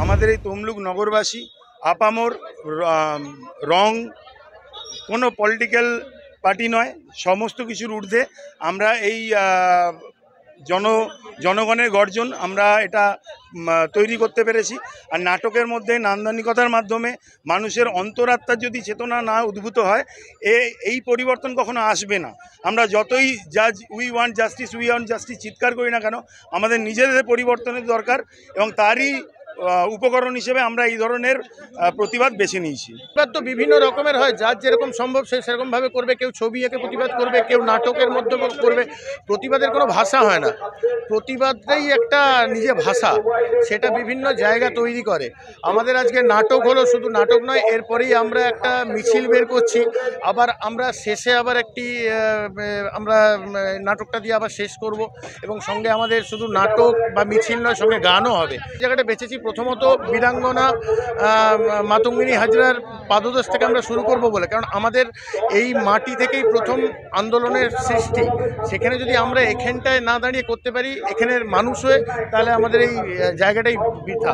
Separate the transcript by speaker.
Speaker 1: আমাদের এই তমলুক নগরবাসী আপামর রং কোনো পলিটিক্যাল পার্টি নয়, সমস্ত কিছুর ঊর্ধ্বে আমরা এই জনগণের গর্জন আমরা এটা তৈরি করতে পেরেছি। আর নাটকের মধ্যে নান্দনিকতার মাধ্যমে মানুষের অন্তরাত্মার যদি চেতনা না উদ্ভূত হয় এই পরিবর্তন কখনো আসবে না। আমরা যতই উই ওয়ান্ট জাস্টিস চিৎকার করি না কেন, আমাদের নিজেদের পরিবর্তনের দরকার এবং তারই উপকরণ হিসেবে আমরা এই ধরনের প্রতিবাদ বেছে নিয়েছি।
Speaker 2: প্রতিবাদ তো বিভিন্ন রকমের হয়, যার যেরকম সম্ভব সে সেরকমভাবে করবে। কেউ ছবি এঁকে প্রতিবাদ করবে, কেউ নাটকের মধ্যে করবে। প্রতিবাদের কোনো ভাষা হয় না, প্রতিবাদটাই একটা নিজে ভাষা, সেটা বিভিন্ন জায়গা তৈরি করে। আমাদের আজকে নাটক হলো, শুধু নাটক নয়, এরপরেই আমরা একটা মিছিল বের করছি। আবার আমরা শেষে আবার আমরা নাটকটা দিয়ে আবার শেষ করব এবং সঙ্গে আমাদের শুধু নাটক বা মিছিল নয়, সঙ্গে গানও হবে। জায়গাটা বেঁচেছি প্রথমত বীরাঙ্গনা মাতঙ্গিনী হাজরার পাদদেশ থেকে আমরা শুরু করব বলে, কারণ আমাদের এই মাটি থেকেই প্রথম আন্দোলনের সৃষ্টি। সেখানে যদি আমরা এখানটায় না দাঁড়িয়ে করতে পারি এখানের মানুষ হয়ে, তাহলে আমাদের এই জায়গাটাই বৃথা।